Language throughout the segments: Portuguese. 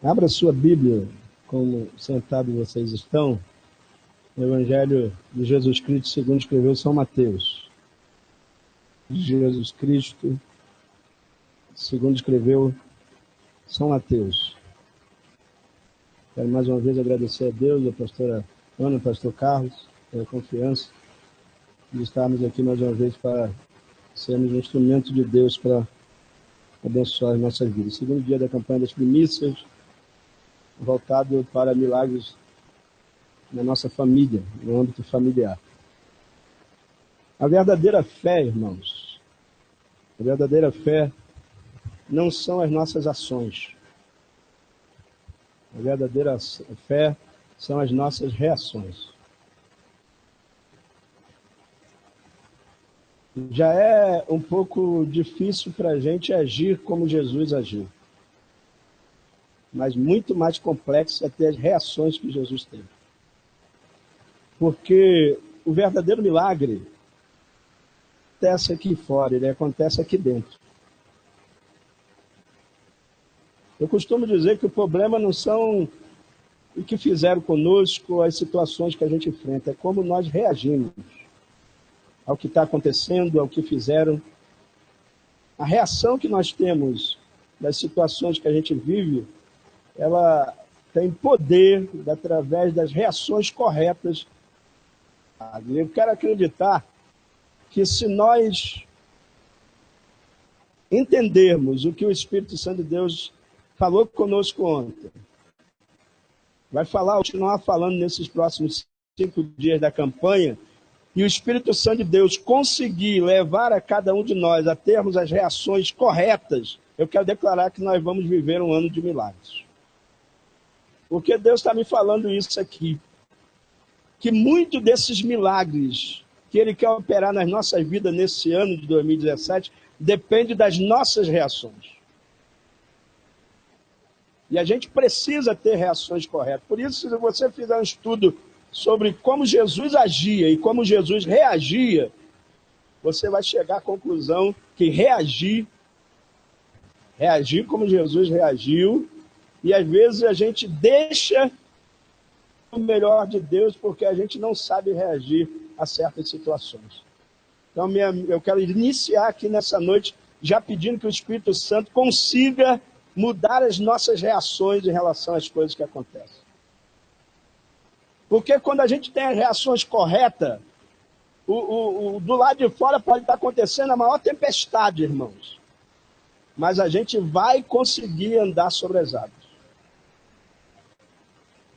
Abra sua Bíblia, como sentados vocês estão, no Evangelho de Jesus Cristo, segundo escreveu São Mateus. Jesus Cristo, segundo escreveu São Mateus. Quero mais uma vez agradecer a Deus, a pastora Ana, o pastor Carlos, pela confiança de estarmos aqui mais uma vez para sermos um instrumento de Deus para abençoar as nossas vidas. Segundo dia da campanha das primícias, voltado para milagres na nossa família, no âmbito familiar. A verdadeira fé, irmãos, a verdadeira fé não são as nossas ações. A verdadeira fé são as nossas reações. Já é um pouco difícil para a gente agir como Jesus agiu. Mas muito mais complexo é ter as reações que Jesus teve. Porque o verdadeiro milagre acontece aqui fora, ele acontece aqui dentro. Eu costumo dizer que o problema não são o que fizeram conosco, as situações que a gente enfrenta, é como nós reagimos ao que está acontecendo, ao que fizeram. A reação que nós temos das situações que a gente vive, ela tem poder através das reações corretas. Eu quero acreditar que se nós entendermos o que o Espírito Santo de Deus falou conosco ontem, vai continuar falando nesses próximos 5 dias da campanha, e o Espírito Santo de Deus conseguir levar a cada um de nós a termos as reações corretas, eu quero declarar que nós vamos viver um ano de milagres. Porque Deus está me falando isso aqui, que muito desses milagres que Ele quer operar nas nossas vidas nesse ano de 2017 depende das nossas reações. E a gente precisa ter reações corretas. Por isso, se você fizer um estudo sobre como Jesus agia e como Jesus reagia, você vai chegar à conclusão que reagir como Jesus reagiu, e às vezes a gente deixa o melhor de Deus porque a gente não sabe reagir a certas situações. Então, eu quero iniciar aqui nessa noite já pedindo que o Espírito Santo consiga mudar as nossas reações em relação às coisas que acontecem. Porque quando a gente tem as reações corretas, do lado de fora pode estar acontecendo a maior tempestade, irmãos. Mas a gente vai conseguir andar sobre as águas.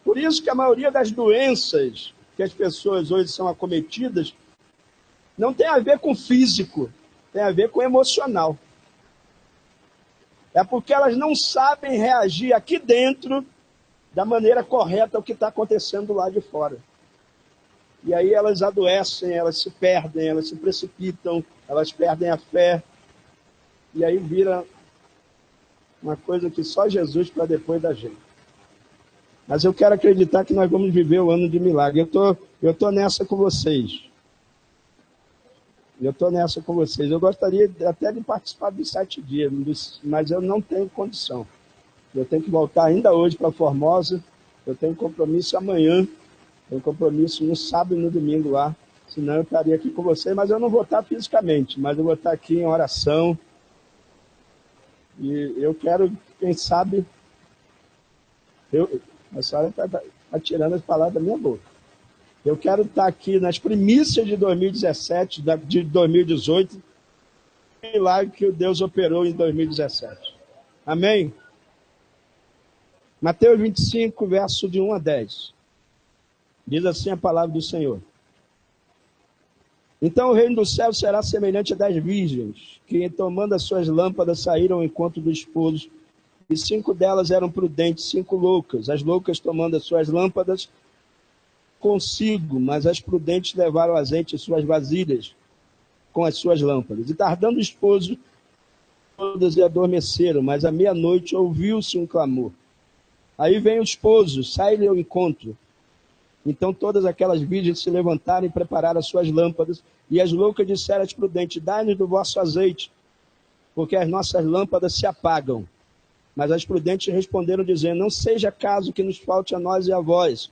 Por isso que a maioria das doenças que as pessoas hoje são acometidas não tem a ver com físico, tem a ver com emocional. É porque elas não sabem reagir aqui dentro da maneira correta ao que está acontecendo lá de fora. E aí elas adoecem, elas se perdem, elas se precipitam, elas perdem a fé. E aí vira uma coisa que só Jesus para depois da gente. Mas eu quero acreditar que nós vamos viver o ano de milagre. Eu tô nessa com vocês. Eu gostaria até de participar dos 7 dias, mas eu não tenho condição. Eu tenho que voltar ainda hoje para Formosa. Eu tenho compromisso amanhã. Tenho compromisso no sábado e no domingo lá. Senão eu estaria aqui com vocês, mas eu não vou estar fisicamente. Mas eu vou estar aqui em oração. E eu quero, quem sabe... A senhora está tirando as palavras da minha boca. Eu quero estar aqui nas primícias de 2017, de 2018, o milagre que Deus operou em 2017. Amém? Mateus 25, verso de 1 a 10. Diz assim a palavra do Senhor. Então o reino do céu será semelhante a 10 virgens, que tomando as suas lâmpadas saíram ao encontro do esposo, e 5 delas eram prudentes, 5 loucas. As loucas tomando as suas lâmpadas consigo, mas as prudentes levaram azeite em suas vasilhas com as suas lâmpadas. E tardando o esposo, todas se adormeceram, mas à meia-noite ouviu-se um clamor. Aí vem o esposo, sai-lhe ao encontro. Então todas aquelas virgens se levantaram e prepararam as suas lâmpadas, e as loucas disseram às prudentes: dai-nos do vosso azeite, porque as nossas lâmpadas se apagam. Mas as prudentes responderam, dizendo: não seja caso que nos falte a nós e a vós,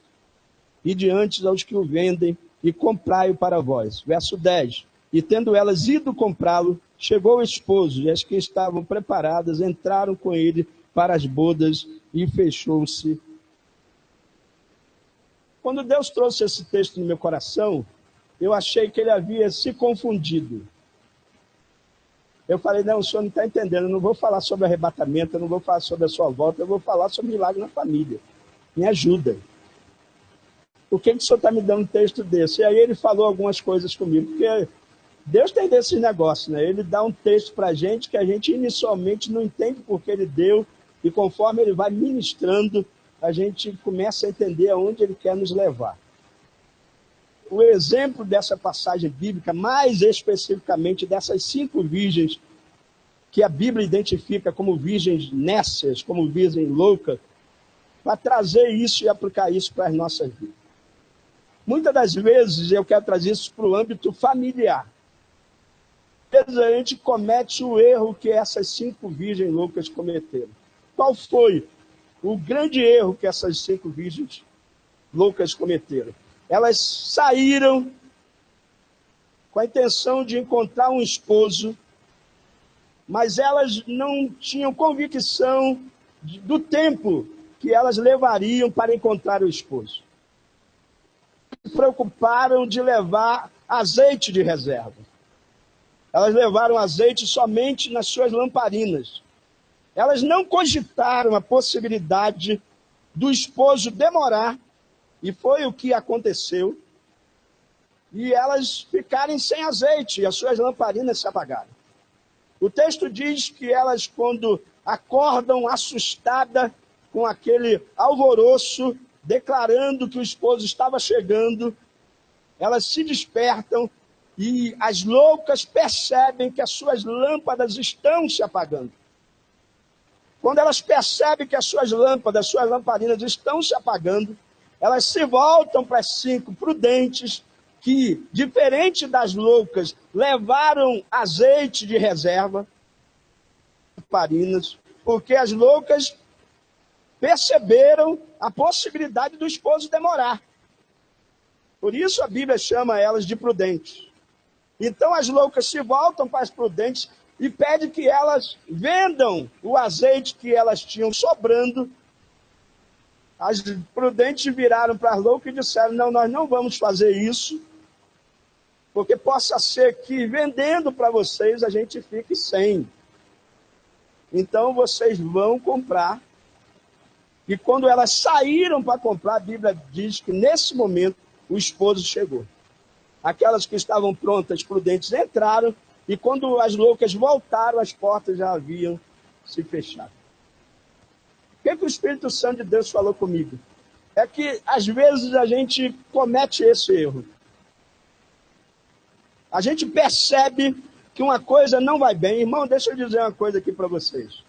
e diante aos que o vendem, e comprai-o para vós. Verso 10. E tendo elas ido comprá-lo, chegou o esposo, e as que estavam preparadas entraram com ele para as bodas, e fechou-se. Quando Deus trouxe esse texto no meu coração, eu achei que ele havia se confundido. Eu falei: não, o senhor não está entendendo, eu não vou falar sobre arrebatamento, eu não vou falar sobre a sua volta, eu vou falar sobre milagre na família. Me ajuda. Por que o senhor está me dando um texto desse? E aí ele falou algumas coisas comigo, porque Deus tem desse negócio, né? Ele dá um texto para a gente que a gente inicialmente não entende porque ele deu, e conforme ele vai ministrando, a gente começa a entender aonde ele quer nos levar. O exemplo dessa passagem bíblica, mais especificamente dessas 5 virgens, que a Bíblia identifica como virgens nécias, como virgens loucas, para trazer isso e aplicar isso para as nossas vidas. Muitas das vezes eu quero trazer isso para o âmbito familiar. Às vezes a gente comete o erro que essas 5 virgens loucas cometeram. Qual foi o grande erro que essas 5 virgens loucas cometeram? Elas saíram com a intenção de encontrar um esposo, mas elas não tinham convicção do tempo que elas levariam para encontrar o esposo. Se preocuparam de levar azeite de reserva. Elas levaram azeite somente nas suas lamparinas. Elas não cogitaram a possibilidade do esposo demorar, e foi o que aconteceu, e elas ficarem sem azeite, e as suas lamparinas se apagaram. O texto diz que elas, quando acordam assustadas com aquele alvoroço, declarando que o esposo estava chegando, elas se despertam, e as loucas percebem que as suas lâmpadas estão se apagando. Quando elas percebem que as suas lâmpadas, as suas lamparinas estão se apagando, elas se voltam para as 5 prudentes, que, diferente das loucas, levaram azeite de reserva, lamparinas, porque as loucas perceberam a possibilidade do esposo demorar. Por isso a Bíblia chama elas de prudentes. Então as loucas se voltam para as prudentes e pedem que elas vendam o azeite que elas tinham sobrando. As prudentes viraram para as loucas e disseram: não, nós não vamos fazer isso, porque possa ser que vendendo para vocês a gente fique sem. Então vocês vão comprar. E quando elas saíram para comprar, a Bíblia diz que nesse momento o esposo chegou. Aquelas que estavam prontas, prudentes, entraram, e quando as loucas voltaram, as portas já haviam se fechado. O que o Espírito Santo de Deus falou comigo? É que às vezes a gente comete esse erro. A gente percebe que uma coisa não vai bem. Irmão, deixa eu dizer uma coisa aqui para vocês.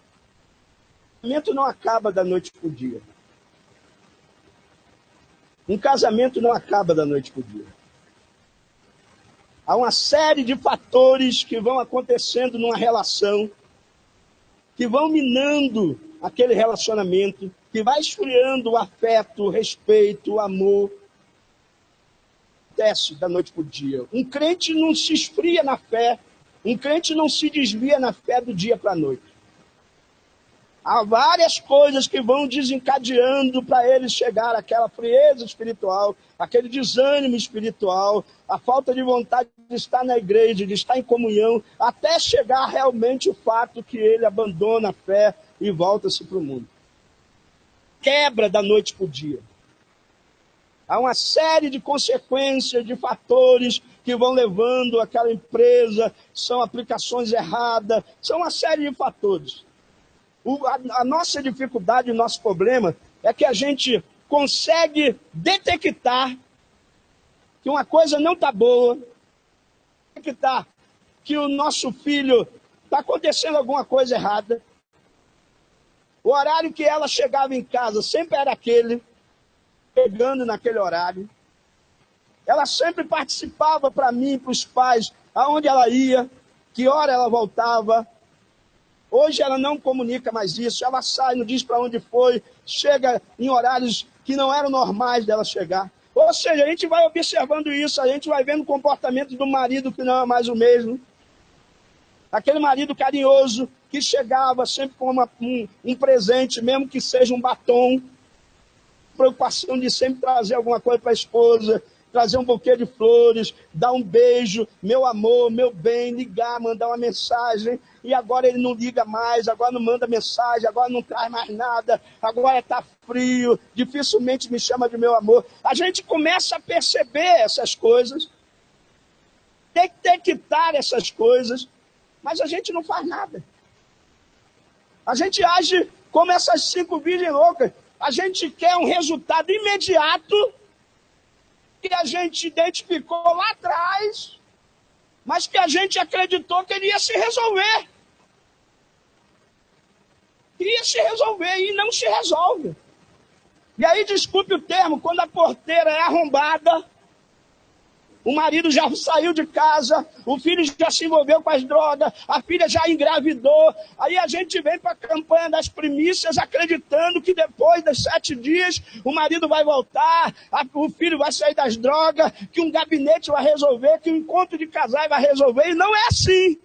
O casamento não acaba da noite para o dia. Um casamento não acaba da noite para o dia. Há uma série de fatores que vão acontecendo numa relação, que vão minando aquele relacionamento, que vai esfriando o afeto, o respeito, o amor. Acontece da noite para o dia. Um crente não se esfria na fé, um crente não se desvia na fé do dia para a noite. Há várias coisas que vão desencadeando para ele chegar àquela frieza espiritual, aquele desânimo espiritual, a falta de vontade de estar na igreja, de estar em comunhão, até chegar realmente o fato que ele abandona a fé e volta-se para o mundo. Quebra da noite para o dia. Há uma série de consequências, de fatores que vão levando aquela empresa, são aplicações erradas, são uma série de fatores. A nossa dificuldade, o nosso problema é que a gente consegue detectar que uma coisa não está boa, detectar que o nosso filho está acontecendo alguma coisa errada. O horário que ela chegava em casa sempre era aquele, chegando naquele horário. Ela sempre participava para mim, para os pais, aonde ela ia, que hora ela voltava. Hoje ela não comunica mais isso, ela sai, não diz para onde foi, chega em horários que não eram normais dela chegar. Ou seja, a gente vai observando isso, a gente vai vendo o comportamento do marido que não é mais o mesmo. Aquele marido carinhoso que chegava sempre com um presente, mesmo que seja um batom, preocupação de sempre trazer alguma coisa para a esposa, trazer um buquê de flores, dar um beijo, meu amor, meu bem, ligar, mandar uma mensagem, e agora ele não liga mais, agora não manda mensagem, agora não traz mais nada, agora está frio, dificilmente me chama de meu amor. A gente começa a perceber essas coisas, detectar essas coisas, mas a gente não faz nada. A gente age como essas 5 virgens loucas. A gente quer um resultado imediato que a gente identificou lá atrás, mas que a gente acreditou que ele ia se resolver. Ia se resolver e não se resolve. E aí, desculpe o termo, quando a porteira é arrombada, o marido já saiu de casa, o filho já se envolveu com as drogas, a filha já engravidou. Aí a gente vem para a campanha das primícias acreditando que depois dos 7 dias o marido vai voltar, o filho vai sair das drogas, que um gabinete vai resolver, que um encontro de casais vai resolver. E não é assim.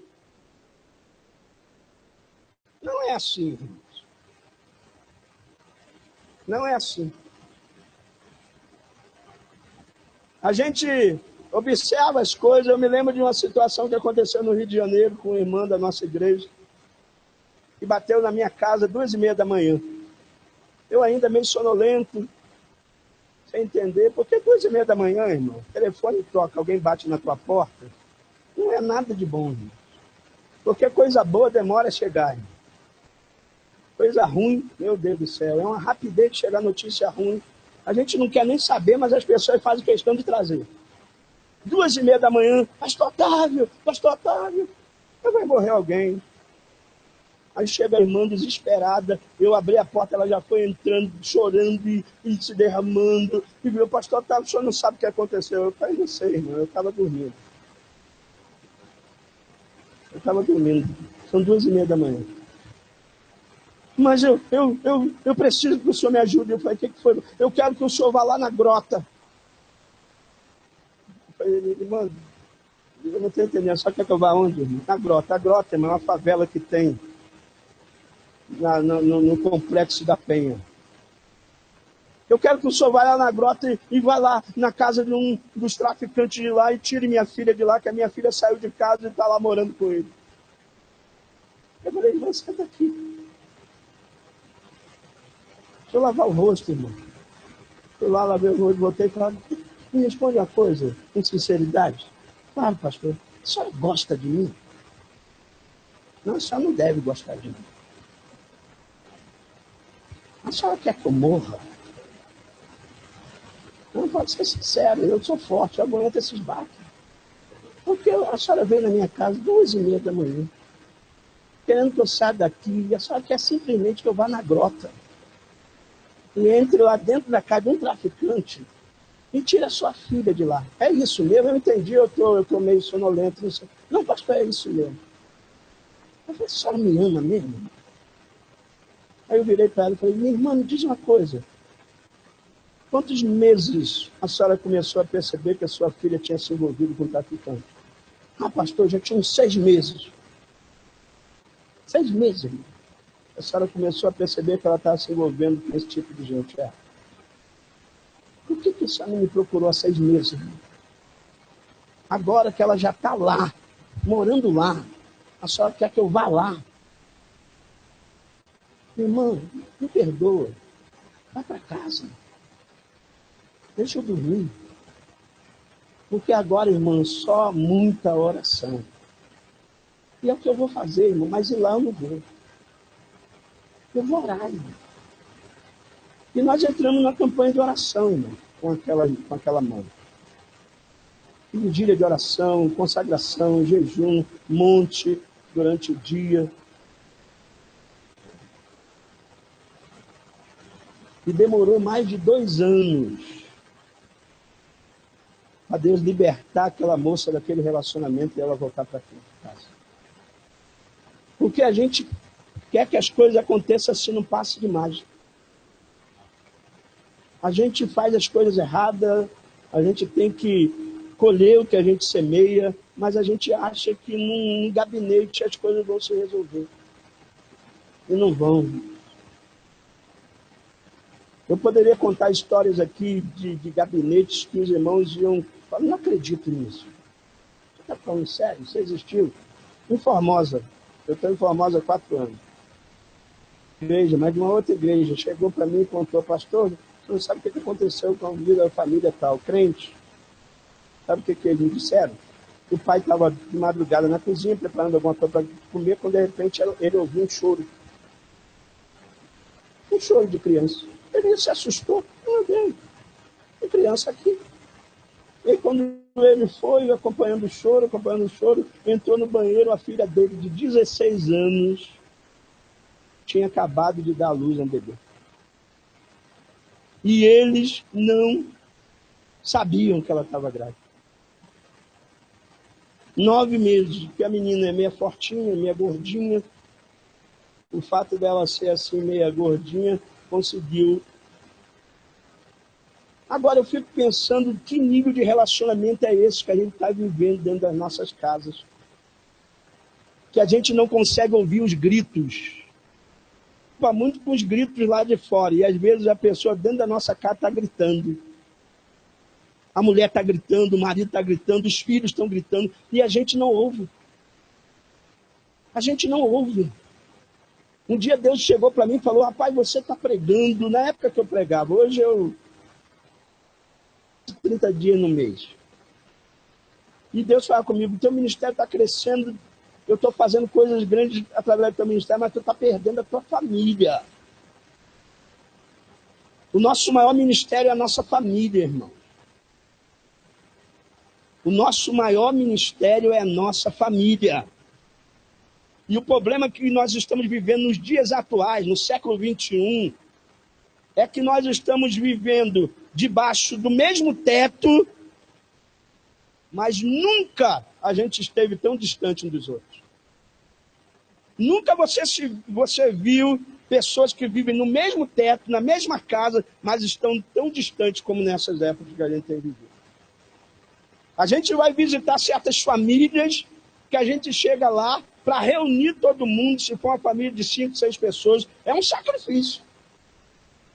Não é assim, irmãos. Não é assim. A gente observa as coisas. Eu me lembro de uma situação que aconteceu no Rio de Janeiro com uma irmã da nossa igreja, que bateu na minha casa 2h30 da manhã. Eu ainda meio sonolento, sem entender. Por que 2h30 da manhã, irmão? O telefone toca, alguém bate na tua porta. Não é nada de bom, irmão. Porque coisa boa demora a chegar, irmão. Coisa ruim, meu Deus do céu, é uma rapidez de chegar notícia ruim. A gente não quer nem saber, mas as pessoas fazem questão de trazer. 2h30 da manhã, pastor Otávio, vai morrer alguém. Aí chega a irmã desesperada, eu abri a porta, ela já foi entrando, chorando e se derramando. E viu, pastor Otávio, o senhor não sabe o que aconteceu. Eu falei, não sei, irmão, eu estava dormindo. São 2h30 da manhã. Mas eu preciso que o senhor me ajude. Eu falei, o que foi? Eu quero que o senhor vá lá na grota. Eu falei, irmão, eu não estou entendendo, só quer que eu vá onde, irmão? Na grota. A grota, irmão, é uma favela que tem no complexo da Penha. Eu quero que o senhor vá lá na grota e vá lá na casa de um dos traficantes de lá e tire minha filha de lá, que a minha filha saiu de casa e está lá morando com ele. Eu falei, irmão, senta aqui. Deixa eu lavar o rosto, irmão. Fui lá, lavei o rosto, voltei e falei, me responde uma coisa, com sinceridade. Claro, pastor, a senhora gosta de mim? Não, a senhora não deve gostar de mim. A senhora quer que eu morra? Não, pode ser sincero, eu sou forte, eu aguento esses baques. Porque a senhora veio na minha casa 2h30 da manhã, querendo que eu saia daqui, e a senhora quer simplesmente que eu vá na grota. E entre lá dentro da casa de um traficante e tira a sua filha de lá. É isso mesmo? Eu entendi, eu tô meio sonolento. Não sei. Não, pastor, é isso mesmo. Eu falei, a senhora me ama mesmo? Aí eu virei para ela e falei, minha irmã, me diz uma coisa. Quantos meses a senhora começou a perceber que a sua filha tinha se envolvido com o traficante? Ah, pastor, já tinha uns 6 meses. 6 meses, irmão. A senhora começou a perceber que ela estava se envolvendo com esse tipo de gente. Por que a senhora não me procurou há 6 meses? Irmão? Agora que ela já está lá, morando lá, a senhora quer que eu vá lá? Irmão, me perdoa. Vai para casa. Deixa eu dormir. Porque agora, irmão, só muita oração. E é o que eu vou fazer, irmão, mas ir lá eu não vou. Eu vou orar, irmão. E nós entramos na campanha de oração, irmão, com aquela mão. Vigília de oração, consagração, jejum, monte durante o dia. E demorou mais de 2 anos para Deus libertar aquela moça daquele relacionamento e ela voltar para casa. Porque a gente quer que as coisas aconteçam assim num passe de mágica. A gente faz as coisas erradas, a gente tem que colher o que a gente semeia, mas a gente acha que num gabinete as coisas vão se resolver. E não vão. Eu poderia contar histórias aqui de gabinetes que os irmãos iam falar, não acredito nisso. Você está falando sério? Isso existiu? Em Formosa. Eu estou em Formosa há 4 anos. Igreja, mas de uma outra igreja. Chegou para mim e contou, pastor, você não sabe o que aconteceu com a vida da família tal, crente? Sabe o que eles disseram? O pai estava de madrugada na cozinha, preparando alguma coisa para comer, quando de repente ele ouviu um choro. Um choro de criança. Ele se assustou. Não, tem criança aqui. E quando ele foi acompanhando o choro, entrou no banheiro, a filha dele, de 16 anos, tinha acabado de dar à luz a um bebê. E eles não sabiam que ela estava grávida. 9 meses, porque a menina é meia fortinha, meia gordinha. O fato dela ser assim, meia gordinha, conseguiu. Agora eu fico pensando que nível de relacionamento é esse que a gente está vivendo dentro das nossas casas. Que a gente não consegue ouvir os gritos. Vai muito com os gritos lá de fora. E às vezes a pessoa dentro da nossa casa está gritando. A mulher está gritando, o marido está gritando, os filhos estão gritando. E a gente não ouve. A gente não ouve. Um dia Deus chegou para mim e falou, rapaz, você está pregando. Na época que eu pregava, hoje eu 30 dias no mês. E Deus fala comigo, teu ministério está crescendo, eu estou fazendo coisas grandes através do teu ministério, mas tu está perdendo a tua família. O nosso maior ministério é a nossa família, irmão. O nosso maior ministério é a nossa família. E o problema que nós estamos vivendo nos dias atuais, no século 21, é que nós estamos vivendo debaixo do mesmo teto, mas nunca a gente esteve tão distante um dos outros. Nunca você viu pessoas que vivem no mesmo teto, na mesma casa, mas estão tão distantes como nessas épocas que a gente tem vivido. A gente vai visitar certas famílias que a gente chega lá para reunir todo mundo, se for uma família de 5, 6 pessoas, é um sacrifício.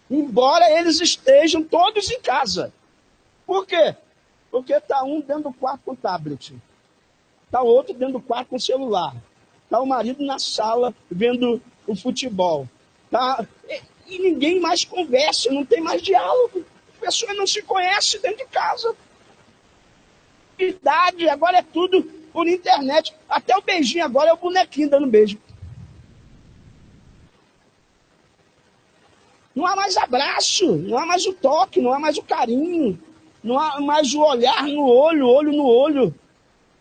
Embora eles estejam todos em casa. Por quê? Porque está um dentro do quarto com tablet. Está o outro dentro do quarto com celular. Está o marido na sala vendo o futebol. E ninguém mais conversa, não tem mais diálogo. As pessoas não se conhecem dentro de casa. Idade, agora é tudo por internet. Até o beijinho agora é o bonequinho dando beijo. Não há mais abraço, não há mais o toque, não há mais o carinho, não há mais o olhar no olho, olho no olho.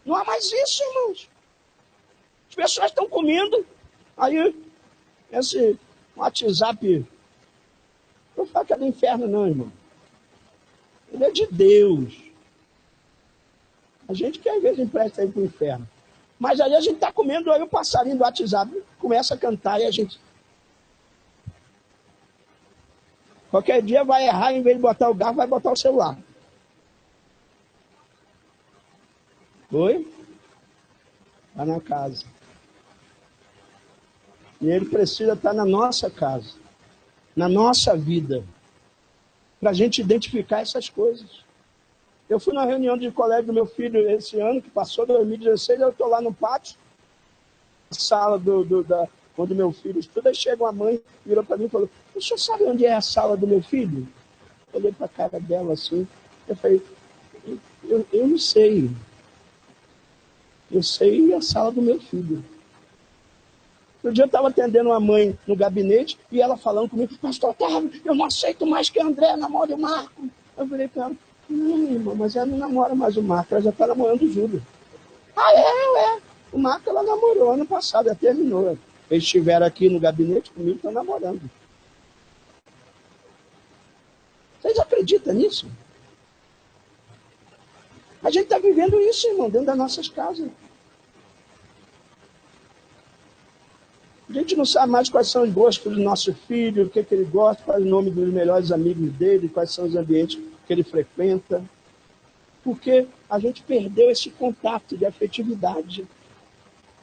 Não há mais isso, irmãos. As pessoas estão comendo, aí esse WhatsApp, não falo que é do inferno não, irmão. Ele é de Deus. A gente que às vezes empresta aí para o inferno. Mas aí a gente está comendo, aí o passarinho do WhatsApp começa a cantar e a gente... Qualquer dia vai errar, em vez de botar o garfo, vai botar o celular. Oi? Está na casa. E ele precisa estar na nossa casa, na nossa vida, para a gente identificar essas coisas. Eu fui na reunião de colégio do meu filho esse ano, que passou, 2016, eu estou lá no pátio, na sala onde meu filho estuda, aí chega uma mãe, virou para mim e falou, o senhor sabe onde é a sala do meu filho? Eu olhei para a cara dela assim, eu falei, eu não sei. Eu sei a sala do meu filho. Um dia eu estava atendendo uma mãe no gabinete e ela falando comigo, pastor Otávio, eu não aceito mais que a André namore o Marco. Eu falei para ela, não, irmão, mas ela não namora mais o Marco, ela já está namorando o Júlio. Ah, é. O Marco ela namorou ano passado, ela terminou. Eles estiveram aqui no gabinete comigo, estão namorando. Vocês acreditam nisso? A gente está vivendo isso, irmão, dentro das nossas casas. A gente não sabe mais quais são os gostos do nosso filho, o que ele gosta, qual é o nome dos melhores amigos dele, quais são os ambientes que ele frequenta. Porque a gente perdeu esse contato de afetividade,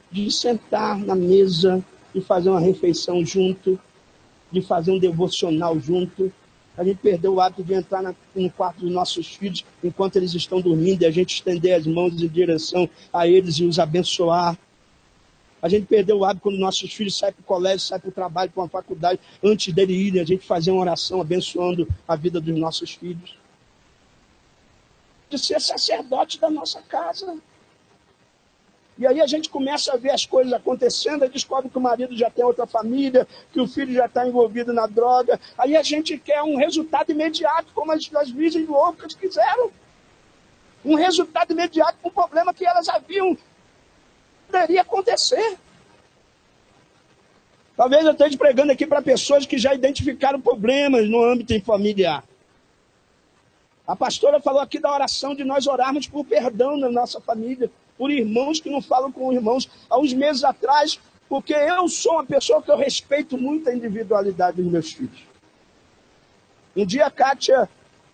de sentar na mesa e fazer uma refeição junto, de fazer um devocional junto. A gente perdeu o hábito de entrar no quarto dos nossos filhos enquanto eles estão dormindo e a gente estender as mãos em direção a eles e os abençoar. A gente perdeu o hábito quando nossos filhos saem para o colégio, saem para o trabalho, para uma faculdade, antes dele irem, a gente fazer uma oração abençoando a vida dos nossos filhos. De ser sacerdote da nossa casa. E aí a gente começa a ver as coisas acontecendo, e descobre que o marido já tem outra família, que o filho já está envolvido na droga. Aí a gente quer um resultado imediato, como as virgens loucas quiseram. Um resultado imediato para um problema que elas haviam. Poderia acontecer. Talvez eu esteja pregando aqui para pessoas que já identificaram problemas no âmbito familiar. A pastora falou aqui da oração de nós orarmos por perdão na nossa família, por irmãos que não falam com irmãos. Há uns meses atrás, porque eu sou uma pessoa que eu respeito muito a individualidade dos meus filhos. Um dia a Kátia,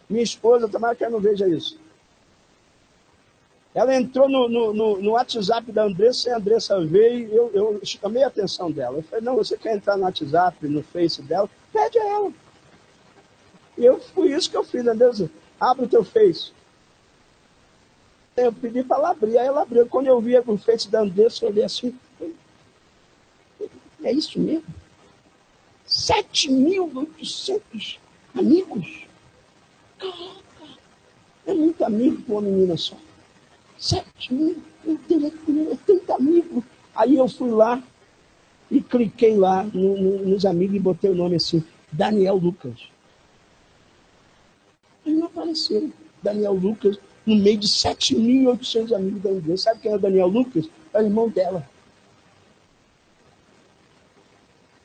minha esposa, tomara que ela não veja isso, ela entrou no WhatsApp da Andressa, e a Andressa veio, eu chamei a atenção dela. Eu falei, não, você quer entrar no WhatsApp, no Face dela? Pede a ela. E foi isso que eu fiz, Andressa. Abre o teu Face. Eu pedi para ela abrir, aí ela abriu. Quando eu vi o Face da Andressa, eu olhei assim, é isso mesmo? 7.800 amigos? Caraca, é muito amigo para uma menina só. 7.000, meu Deus, é tanto amigo. Aí eu fui lá e cliquei lá nos amigos e botei o nome assim, Daniel Lucas. Aí não apareceu Daniel Lucas no meio de 7.800 amigos da Andressa. Sabe quem é o Daniel Lucas? É o irmão dela.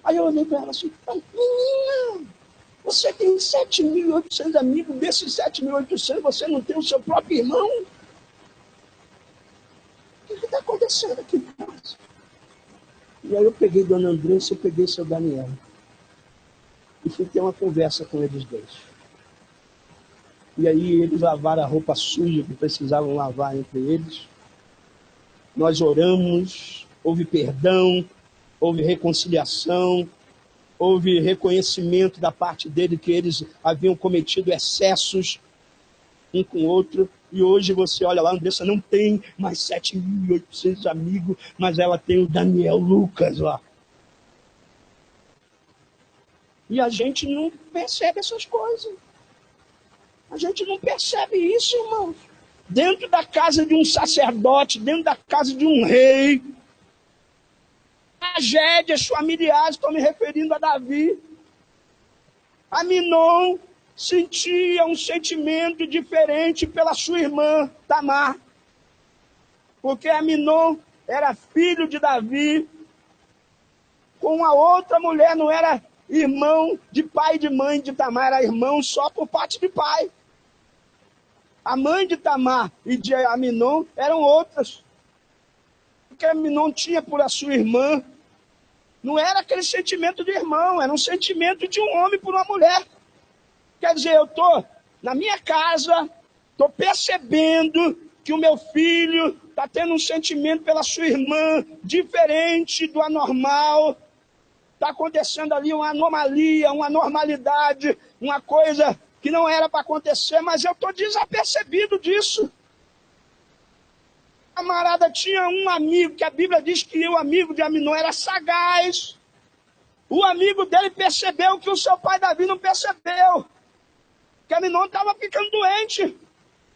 Aí eu olhei para ela assim, menina, você tem 7.800 amigos, desses 7.800 você não tem o seu próprio irmão? O que está acontecendo aqui em casa? E aí eu peguei Dona Andressa e peguei seu Daniel. E fui ter uma conversa com eles dois. E aí eles lavaram a roupa suja que precisavam lavar entre eles. Nós oramos, houve perdão, houve reconciliação, houve reconhecimento da parte dele que eles haviam cometido excessos um com o outro. E hoje você olha lá, a Andressa não tem mais 7.800 amigos, mas ela tem o Daniel Lucas lá. E a gente não percebe essas coisas. A gente não percebe isso, irmãos. Dentro da casa de um sacerdote, dentro da casa de um rei, tragédias familiares, estou me referindo a Davi. Aminon sentia um sentimento diferente pela sua irmã, Tamar. Porque Aminon era filho de Davi, com a outra mulher, não era irmão de pai e de mãe de Tamar, era irmão só por parte de pai. A mãe de Tamar e de Aminon eram outras. Porque Aminon tinha por a sua irmã, não era aquele sentimento de irmão, era um sentimento de um homem por uma mulher. Quer dizer, eu estou na minha casa, estou percebendo que o meu filho está tendo um sentimento pela sua irmã diferente do anormal. Está acontecendo ali uma anomalia, uma normalidade, uma coisa que não era para acontecer, mas eu estou desapercebido disso. A camarada tinha um amigo, que a Bíblia diz que o amigo de Aminon era sagaz. O amigo dele percebeu que o seu pai Davi não percebeu. Que Aminon estava ficando doente,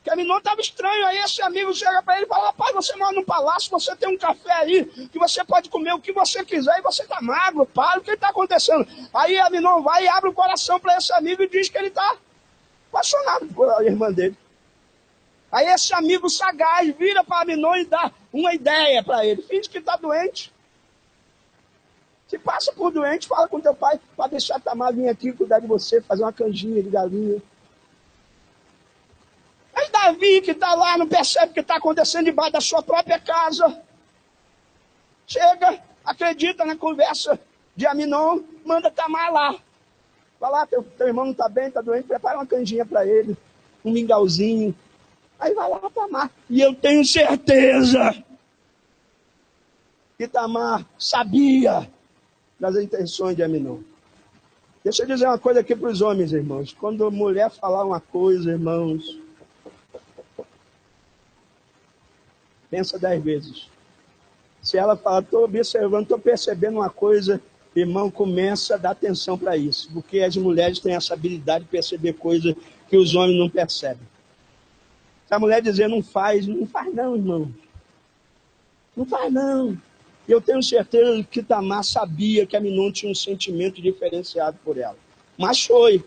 que Aminon estava estranho. Aí esse amigo chega para ele e fala, rapaz, você mora num palácio, você tem um café aí, que você pode comer o que você quiser e você está magro, para, o que está acontecendo? Aí Aminon vai e abre o coração para esse amigo e diz que ele está apaixonado por a irmã dele. Aí esse amigo sagaz vira para Aminon e dá uma ideia para ele, finge que está doente. Se passa por doente, fala com teu pai, para deixar Tamar vir aqui cuidar de você, fazer uma canjinha de galinha. Aí Davi, que está lá, não percebe o que está acontecendo debaixo da sua própria casa. Chega acredita na conversa de Aminon, manda Tamar lá. Vai lá, teu irmão não está bem, está doente, prepara uma canjinha para ele, um mingauzinho. Aí vai lá Tamar. E eu tenho certeza que Tamar sabia das intenções de Aminon. Deixa eu dizer uma coisa aqui para os homens, irmãos. Quando a mulher falar uma coisa, irmãos, pensa 10 vezes. Se ela falar, estou observando, estou percebendo uma coisa, irmão, começa a dar atenção para isso. Porque as mulheres têm essa habilidade de perceber coisas que os homens não percebem. Se a mulher dizer não faz não, irmão. Não faz não. Eu tenho certeza que Tamar sabia que Aminon tinha um sentimento diferenciado por ela. Mas foi.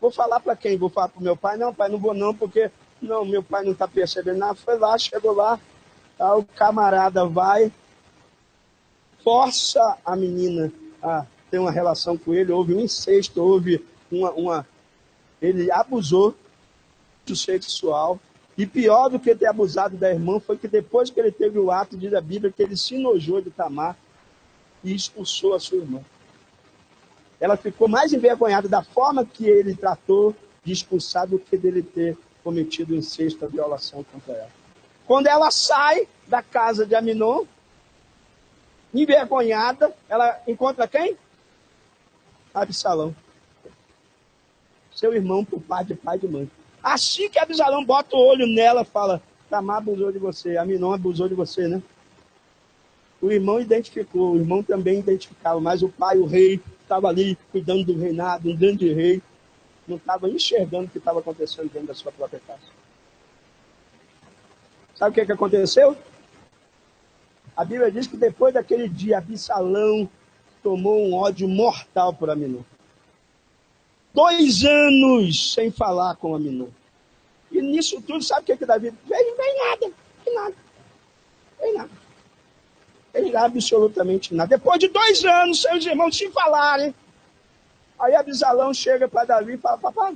Vou falar para quem? Vou falar para o meu pai? Não, pai, não vou não, porque não, meu pai não está percebendo nada. Foi lá, chegou lá, tá, o camarada vai, força a menina a ter uma relação com ele, houve um incesto, houve ele abusou do sexual. E pior do que ter abusado da irmã foi que depois que ele teve o ato, diz a Bíblia, que ele se enojou de Tamar e expulsou a sua irmã. Ela ficou mais envergonhada da forma que ele tratou de expulsar do que dele ter cometido incesto, a violação contra ela. Quando ela sai da casa de Aminon, envergonhada, ela encontra quem? Absalão. Seu irmão por pai de mãe. Assim que Absalão bota o olho nela, fala, Tamar abusou de você, Aminon abusou de você, né? O irmão identificou, o irmão também identificava, mas o pai, o rei, estava ali cuidando do reinado, um grande rei, não estava enxergando o que estava acontecendo dentro da sua própria casa. Sabe o que aconteceu? A Bíblia diz que depois daquele dia, Absalão tomou um ódio mortal por Aminon. 2 anos sem falar com Aminon. E nisso tudo, sabe o que Davi fez? Fez absolutamente nada. Depois de 2 anos, seus irmãos se falarem. Aí Absalão chega para Davi e fala, papai,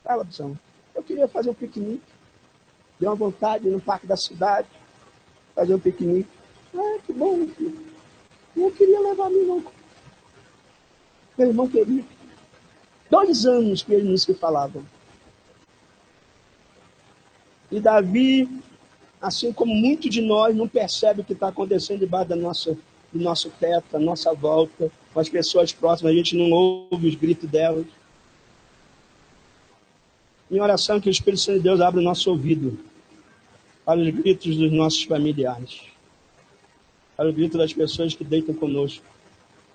fala, Absalão, eu queria fazer um piquenique. Deu uma vontade no parque da cidade, fazer um piquenique. Ah, que bom, meu filho. Eu queria levar Aminon. Meu irmão queria. 2 anos que eles não se falavam. E Davi, assim como muitos de nós, não percebe o que está acontecendo debaixo do nosso teto, a nossa volta, com as pessoas próximas, a gente não ouve os gritos delas. Em oração, que o Espírito Santo de Deus abra o nosso ouvido para os gritos dos nossos familiares, para o grito das pessoas que deitam conosco,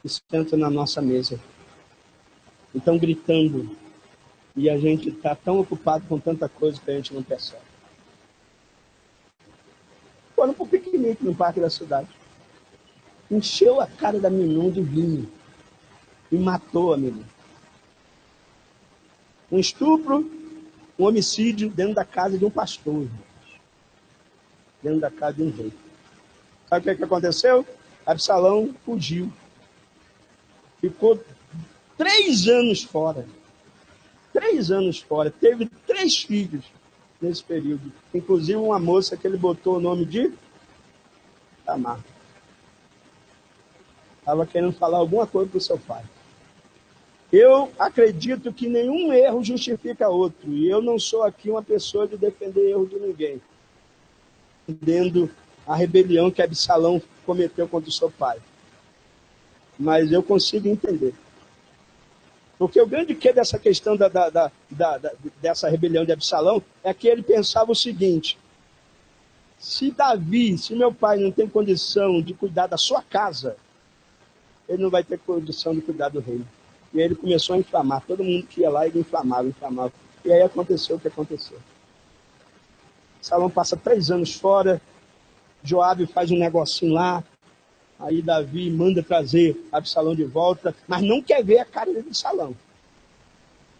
que sentam na nossa mesa. Estão gritando, e a gente está tão ocupado com tanta coisa que a gente não percebe. Foram para o piquenique no parque da cidade. Encheu a cara da Aminon de vinho e matou a menina. Um estupro, um homicídio dentro da casa de um pastor, dentro da casa de um rei. Sabe o que aconteceu? Absalão fugiu. Ficou 3 anos fora. 3 anos fora. Teve 3 filhos nesse período. Inclusive uma moça que ele botou o nome de Tamar. Estava querendo falar alguma coisa para o seu pai. Eu acredito que nenhum erro justifica outro. E eu não sou aqui uma pessoa de defender erro de ninguém. Defendendo a rebelião que Absalão cometeu contra o seu pai. Mas eu consigo entender. Porque o grande que dessa questão dessa rebelião de Absalão é que ele pensava o seguinte: se meu pai não tem condição de cuidar da sua casa, ele não vai ter condição de cuidar do reino. E aí ele começou a inflamar. Todo mundo que ia lá, ele inflamava. E aí aconteceu o que aconteceu. Absalão passa 3 anos fora, Joabe faz um negocinho lá, aí Davi manda trazer Absalão de volta, mas não quer ver a cara de Absalão.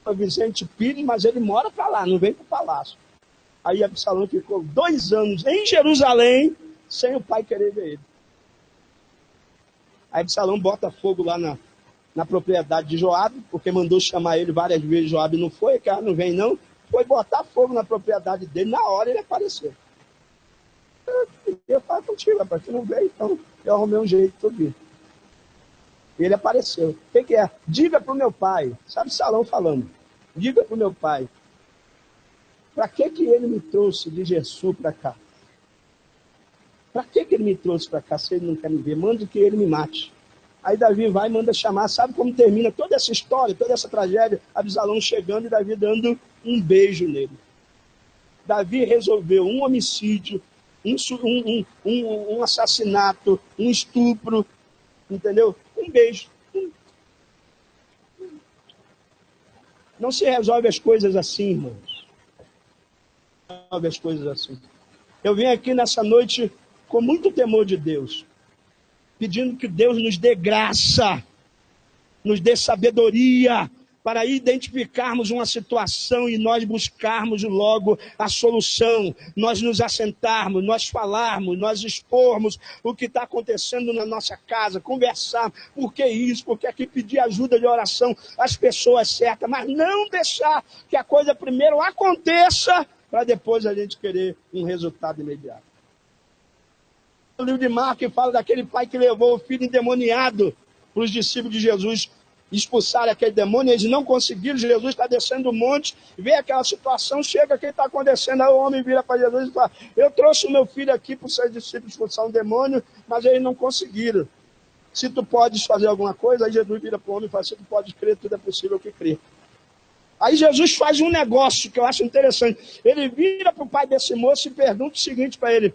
O Vicente Pires, mas ele mora para lá, não vem para o palácio. Aí Absalão ficou 2 anos em Jerusalém, sem o pai querer ver ele. Aí Absalão bota fogo lá na propriedade de Joabe, porque mandou chamar ele várias vezes, Joabe não foi, cara, não vem não. Foi botar fogo na propriedade dele, na hora ele apareceu. Eu falo contigo, rapaz, tu não veio, então Eu arrumei um jeito de ouvir. Ele apareceu. O que é? Diga para o meu pai. Sabe Salão falando? Diga para o meu pai. Para que ele me trouxe de Jesus para cá? Para que ele me trouxe para cá se ele não quer me ver? Mande que ele me mate. Aí Davi vai e manda chamar. Sabe como termina toda essa história, toda essa tragédia? Absalão chegando e Davi dando um beijo nele. Davi resolveu um homicídio, um assassinato, um estupro, entendeu? Um beijo. Não se resolve as coisas assim, irmãos. Não se resolve as coisas assim. Eu vim aqui nessa noite com muito temor de Deus, pedindo que Deus nos dê graça, nos dê sabedoria, para identificarmos uma situação e nós buscarmos logo a solução, nós nos assentarmos, nós falarmos, nós expormos o que está acontecendo na nossa casa, conversar, por que isso, porque aqui pedir ajuda de oração às pessoas certas, mas não deixar que a coisa primeiro aconteça, para depois a gente querer um resultado imediato. O livro de Marcos fala daquele pai que levou o filho endemoniado para os discípulos de Jesus expulsarem aquele demônio, eles não conseguiram. Jesus está descendo o monte, vê aquela situação, chega, o que está acontecendo? Aí o homem vira para Jesus e fala: eu trouxe o meu filho aqui para os seus discípulos expulsar um demônio, mas eles não conseguiram. Se tu podes fazer alguma coisa, aí Jesus vira para o homem e fala: se tu podes crer, tudo é possível que crer. Aí Jesus faz um negócio que eu acho interessante. Ele vira para o pai desse moço e pergunta o seguinte para ele: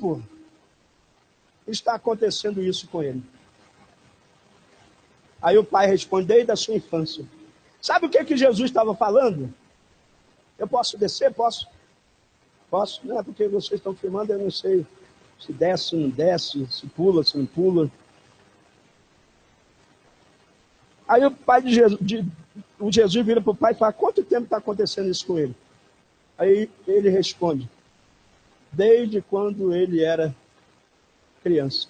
por que está acontecendo isso com ele? Aí o pai responde: desde a sua infância. Sabe o que Jesus estava falando? Eu posso descer? Posso? Posso? Não é porque vocês estão filmando, eu não sei se desce, se não desce, se pula, se não pula. Aí o pai de Jesus vira para o pai e fala: quanto tempo está acontecendo isso com ele? Aí ele responde: desde quando ele era criança.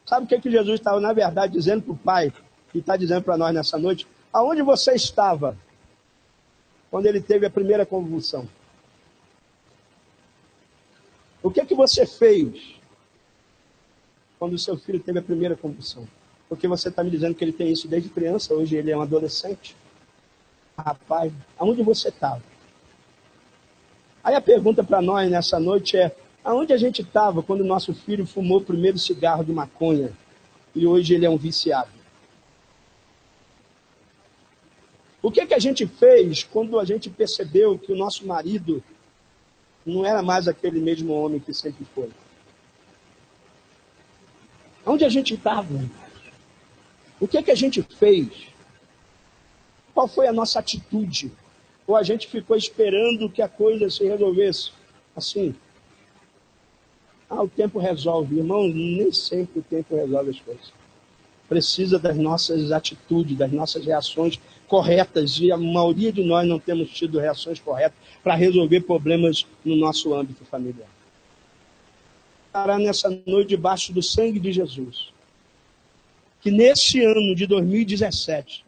Sabe o que Jesus estava, na verdade, dizendo para o pai, e está dizendo para nós nessa noite? Aonde você estava quando ele teve a primeira convulsão? O que você fez quando o seu filho teve a primeira convulsão? Porque você está me dizendo que ele tem isso desde criança, hoje ele é um adolescente. Rapaz, aonde você estava? Aí a pergunta para nós nessa noite é: aonde a gente estava quando o nosso filho fumou o primeiro cigarro de maconha e hoje ele é um viciado? O que a gente fez quando a gente percebeu que o nosso marido não era mais aquele mesmo homem que sempre foi? Onde a gente estava? O que a gente fez? Qual foi a nossa atitude? Ou a gente ficou esperando que a coisa se resolvesse assim? O tempo resolve. Irmão, nem sempre o tempo resolve as coisas. Precisa das nossas atitudes, das nossas reações corretas. E a maioria de nós não temos tido reações corretas para resolver problemas no nosso âmbito familiar. Estará nessa noite debaixo do sangue de Jesus. Que nesse ano de 2017,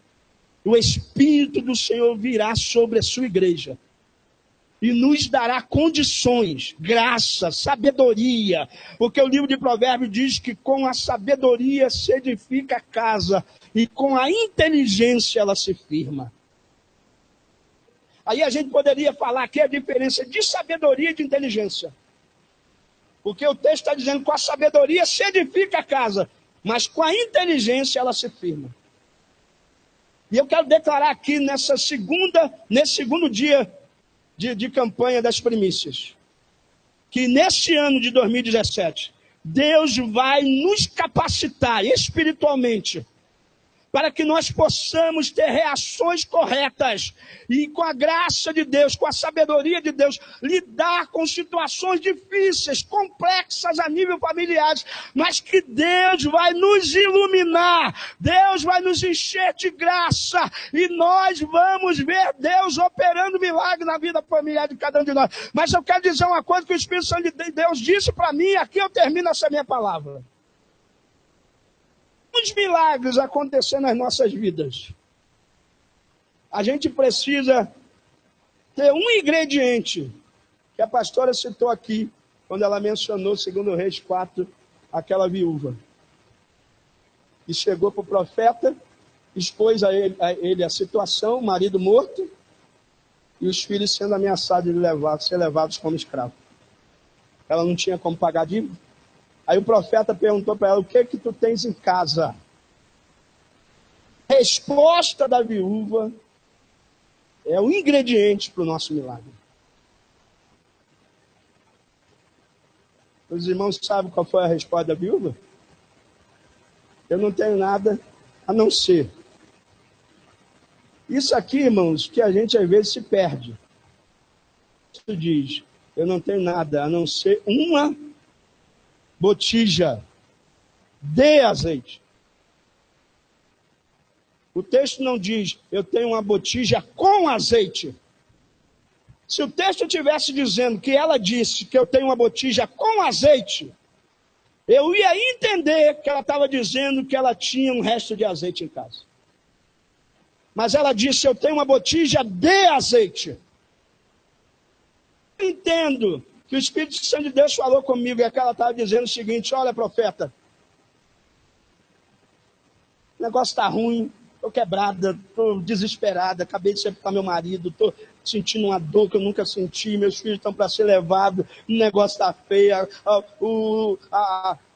o Espírito do Senhor virá sobre a sua igreja e nos dará condições, graça, sabedoria, porque o livro de Provérbios diz que com a sabedoria se edifica a casa e com a inteligência ela se firma. Aí a gente poderia falar aqui a diferença de sabedoria e de inteligência, porque o texto está dizendo que com a sabedoria se edifica a casa, mas com a inteligência ela se firma. E eu quero declarar aqui nesse segundo dia de campanha das primícias, que nesse ano de 2017, Deus vai nos capacitar espiritualmente para que nós possamos ter reações corretas e com a graça de Deus, com a sabedoria de Deus, lidar com situações difíceis, complexas a nível familiar, mas que Deus vai nos iluminar, Deus vai nos encher de graça e nós vamos ver Deus operando milagre na vida familiar de cada um de nós. Mas eu quero dizer uma coisa que o Espírito Santo de Deus disse para mim, e aqui eu termino essa minha palavra. Os milagres acontecendo nas nossas vidas, a gente precisa ter um ingrediente que a pastora citou aqui, quando ela mencionou, segundo Reis 4, aquela viúva. E chegou para o profeta, expôs a ele a situação, o marido morto, e os filhos sendo ameaçados de ser levados como escravos. Ela não tinha como pagar a dívida. Aí o profeta perguntou para ela, o que tu tens em casa? A resposta da viúva é o ingrediente para o nosso milagre. Os irmãos sabem qual foi a resposta da viúva? Eu não tenho nada a não ser. Isso aqui, irmãos, que a gente às vezes se perde. Isso diz, eu não tenho nada a não ser uma botija de azeite. O texto não diz, eu tenho uma botija com azeite. Se o texto estivesse dizendo que ela disse que eu tenho uma botija com azeite, eu ia entender que ela estava dizendo que ela tinha um resto de azeite em casa. Mas ela disse, eu tenho uma botija de azeite. Eu entendo que o Espírito Santo de Deus falou comigo e que ela estava dizendo o seguinte, olha, profeta, o negócio está ruim, estou quebrada, estou desesperada, acabei de separar meu marido, estou sentindo uma dor que eu nunca senti, meus filhos estão para ser levados, o negócio está feio,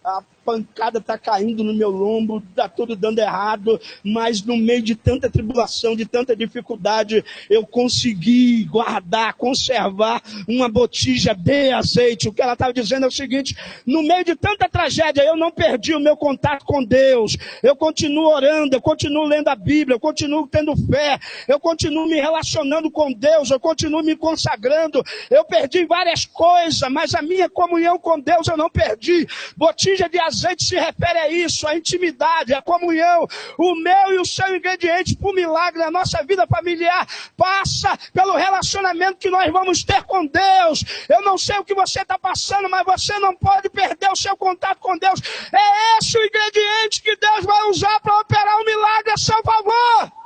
a pancada está caindo no meu lombo, está tudo dando errado, mas no meio de tanta tribulação, de tanta dificuldade, eu consegui guardar, conservar uma botija de azeite. O que ela estava dizendo é o seguinte, no meio de tanta tragédia, eu não perdi o meu contato com Deus, eu continuo orando, eu continuo lendo a Bíblia, eu continuo tendo fé, eu continuo me relacionando com Deus, eu continuo me consagrando, eu perdi várias coisas, mas a minha comunhão com Deus eu não perdi. Botija de azeite se refere a isso, a intimidade, a comunhão. O meu e o seu ingrediente para o milagre na nossa vida familiar passa pelo relacionamento que nós vamos ter com Deus. Eu não sei o que você está passando, mas você não pode perder o seu contato com Deus. É esse o ingrediente que Deus vai usar para operar um milagre a seu favor.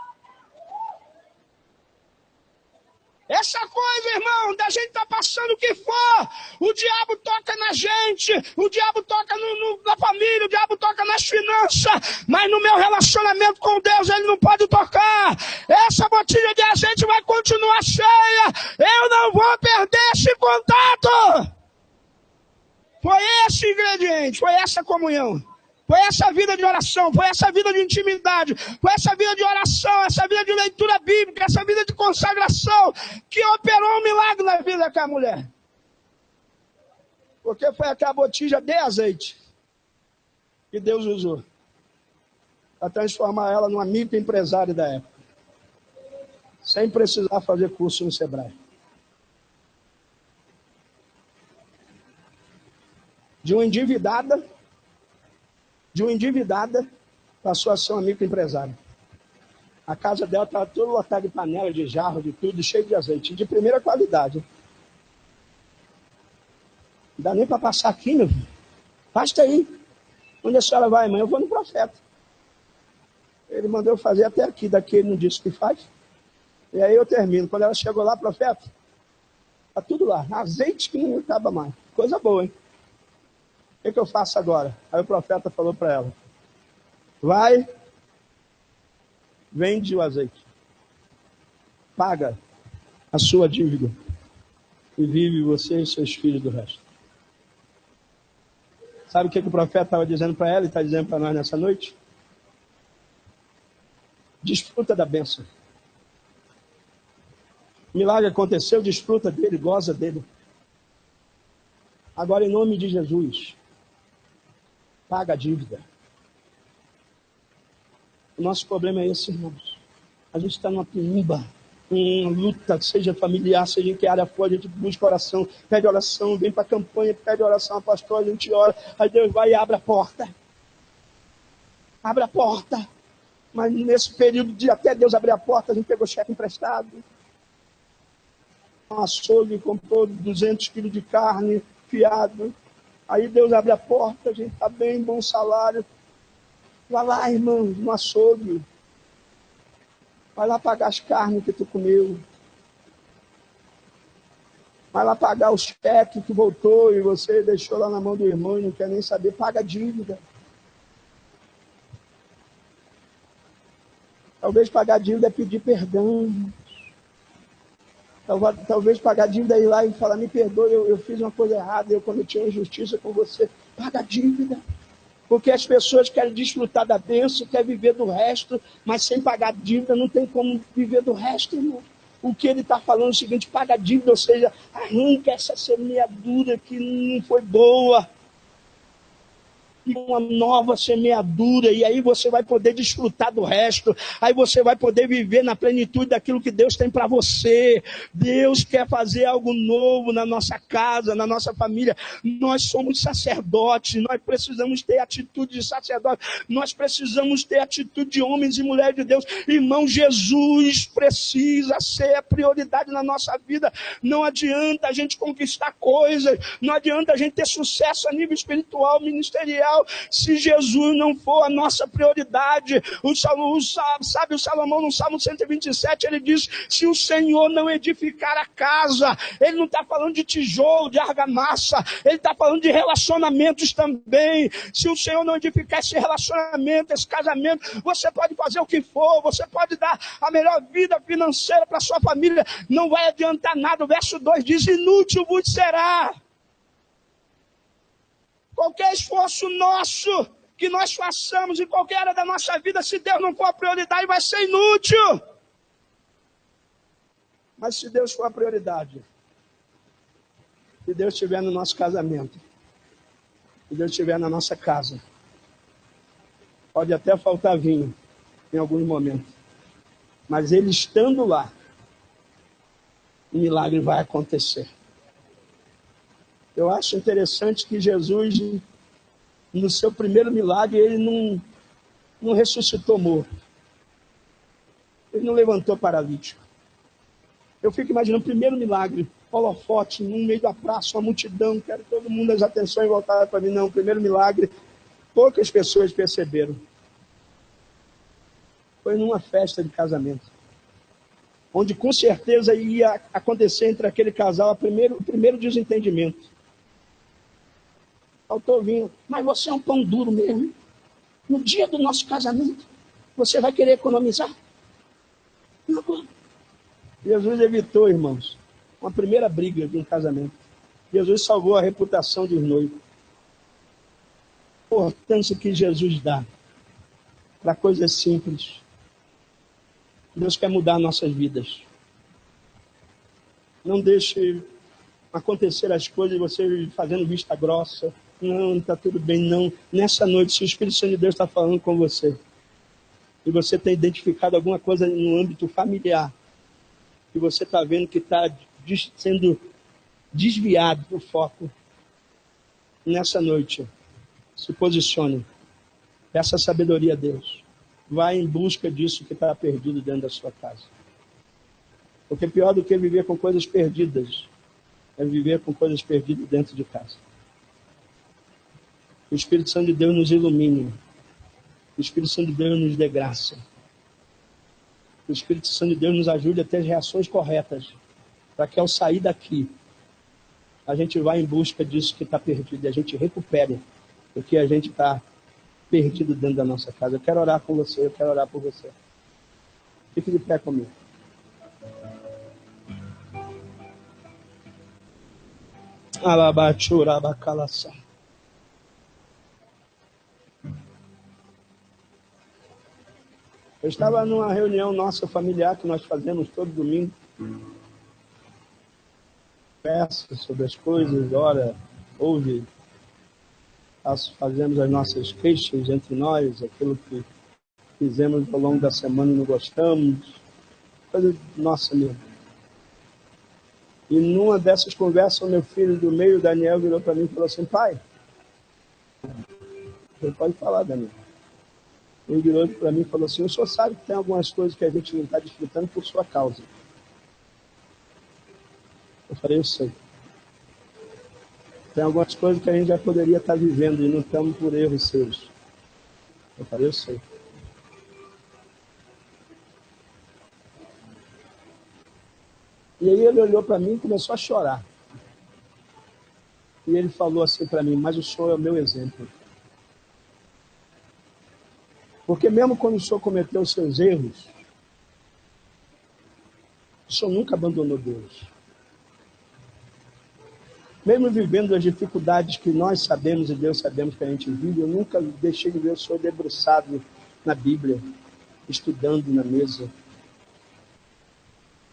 Essa coisa, irmão, da gente estar passando o que for, o diabo toca na gente, o diabo toca na família, o diabo toca nas finanças, mas no meu relacionamento com Deus ele não pode tocar. Essa botija de azeite vai continuar cheia, eu não vou perder esse contato. Foi esse ingrediente, foi essa comunhão. Foi essa vida de oração, foi essa vida de intimidade, foi essa vida de oração, essa vida de leitura bíblica, essa vida de consagração que operou um milagre na vida daquela mulher. Porque foi aquela botija de azeite que Deus usou para transformar ela numa microempresária da época, sem precisar fazer curso no Sebrae. De uma endividada passou a ser uma microempresária. A casa dela estava toda lotada de panela, de jarro, de tudo, cheio de azeite, de primeira qualidade. Não dá nem para passar aqui, meu filho. Basta aí. Onde a senhora vai, mãe? Eu vou no profeta. Ele mandou eu fazer até aqui, daqui ele não disse o que faz. E aí eu termino. Quando ela chegou lá, profeta, está tudo lá. Azeite que não acaba mais. Coisa boa, hein? O que eu faço agora? Aí o profeta falou para ela, vai, vende o azeite, paga a sua dívida e vive você e seus filhos do resto. Sabe o que o profeta estava dizendo para ela e está dizendo para nós nessa noite? Desfruta da bênção. O milagre aconteceu, desfruta dele, goza dele. Agora, em nome de Jesus, paga a dívida. O nosso problema é esse, irmãos. A gente está numa pinimba, uma luta, seja familiar, seja em que área for, a gente busca oração, pede oração, vem para a campanha, pede oração, pastor, a gente ora, aí Deus vai e abre a porta. Abre a porta. Mas nesse período de até Deus abrir a porta, a gente pegou cheque emprestado. Um açougue, comprou 200 quilos de carne, fiado. Aí Deus abre a porta, a gente está bem, bom salário. Vai lá, irmão, no açougue. Vai lá pagar as carnes que tu comeu. Vai lá pagar o cheque que voltou e você deixou lá na mão do irmão e não quer nem saber, paga a dívida. Talvez pagar a dívida é pedir perdão. Talvez pagar a dívida é ir lá e falar, me perdoe, eu fiz uma coisa errada, eu cometi uma injustiça com você. Paga a dívida. Porque as pessoas querem desfrutar da bênção, querem viver do resto, mas sem pagar a dívida não tem como viver do resto, irmão. O que ele está falando é o seguinte, paga a dívida, ou seja, arranca essa semeadura que não foi boa. E uma nova semeadura, e aí você vai poder desfrutar do resto, aí você vai poder viver na plenitude daquilo que Deus tem para você. Deus quer fazer algo novo na nossa casa, na nossa família. Nós somos sacerdotes, nós precisamos ter atitude de sacerdote, nós precisamos ter atitude de homens e mulheres de Deus. Irmão, Jesus precisa ser a prioridade na nossa vida. Não adianta a gente conquistar coisas, não adianta a gente ter sucesso a nível espiritual, ministerial, se Jesus não for a nossa prioridade. O Salomão no Salmo 127, ele diz, se o Senhor não edificar a casa, ele não está falando de tijolo, de argamassa, ele está falando de relacionamentos também. Se o Senhor não edificar esse relacionamento, esse casamento, você pode fazer o que for, você pode dar a melhor vida financeira para sua família, não vai adiantar nada. O verso 2 diz, inútil vos será qualquer esforço nosso que nós façamos em qualquer área da nossa vida, se Deus não for a prioridade, vai ser inútil. Mas se Deus for a prioridade, se Deus estiver no nosso casamento, se Deus estiver na nossa casa, pode até faltar vinho em alguns momentos, mas Ele estando lá, o milagre vai acontecer. Eu acho interessante que Jesus, no seu primeiro milagre, ele não ressuscitou morto. Ele não levantou paralítico. Eu fico imaginando o primeiro milagre, holofote, no meio da praça, uma multidão, quero todo mundo as atenções voltadas para mim. Não, o primeiro milagre, poucas pessoas perceberam. Foi numa festa de casamento, onde com certeza ia acontecer entre aquele casal o primeiro desentendimento. Faltou vinho, mas você é um pão duro mesmo. No dia do nosso casamento, você vai querer economizar? Não. Jesus evitou, irmãos, uma primeira briga de um casamento. Jesus salvou a reputação dos noivos. A importância que Jesus dá para coisas simples. Deus quer mudar nossas vidas. Não deixe acontecer as coisas, você fazendo vista grossa. Não, está tudo bem, não. Nessa noite, se o Espírito Santo de Deus está falando com você, e você tem identificado alguma coisa no âmbito familiar, e você está vendo que está sendo desviado do foco, nessa noite, se posicione. Peça sabedoria a Deus. Vai em busca disso que está perdido dentro da sua casa. Porque pior do que viver com coisas perdidas, é viver com coisas perdidas dentro de casa. O Espírito Santo de Deus nos ilumine. O Espírito Santo de Deus nos dê graça. O Espírito Santo de Deus nos ajude a ter as reações corretas, para que ao sair daqui, a gente vá em busca disso que está perdido, e a gente recupere o que a gente está perdido dentro da nossa casa. Eu quero orar com você, eu quero orar por você. Fique de pé comigo. Alabachurabacalaçá. Eu estava numa reunião nossa familiar que nós fazemos todo domingo. Conversa sobre as coisas, ora, ouve. Fazemos as nossas queixas entre nós, aquilo que fizemos ao longo da semana e não gostamos. Coisa nossa mesmo. E numa dessas conversas, o meu filho do meio, Daniel, virou para mim e falou assim, pai, você pode falar, Daniel. Ele virou para mim e falou assim, o senhor sabe que tem algumas coisas que a gente não está desfrutando por sua causa. Eu falei, eu sei. Tem algumas coisas que a gente já poderia estar vivendo e não estamos por erros seus. Eu falei, eu sei. E aí ele olhou para mim e começou a chorar. E ele falou assim para mim, mas o senhor é o meu exemplo. Porque mesmo quando o senhor cometeu os seus erros, o senhor nunca abandonou Deus. Mesmo vivendo as dificuldades que nós sabemos e Deus sabemos que a gente vive, eu nunca deixei de ver o senhor debruçado na Bíblia, estudando na mesa.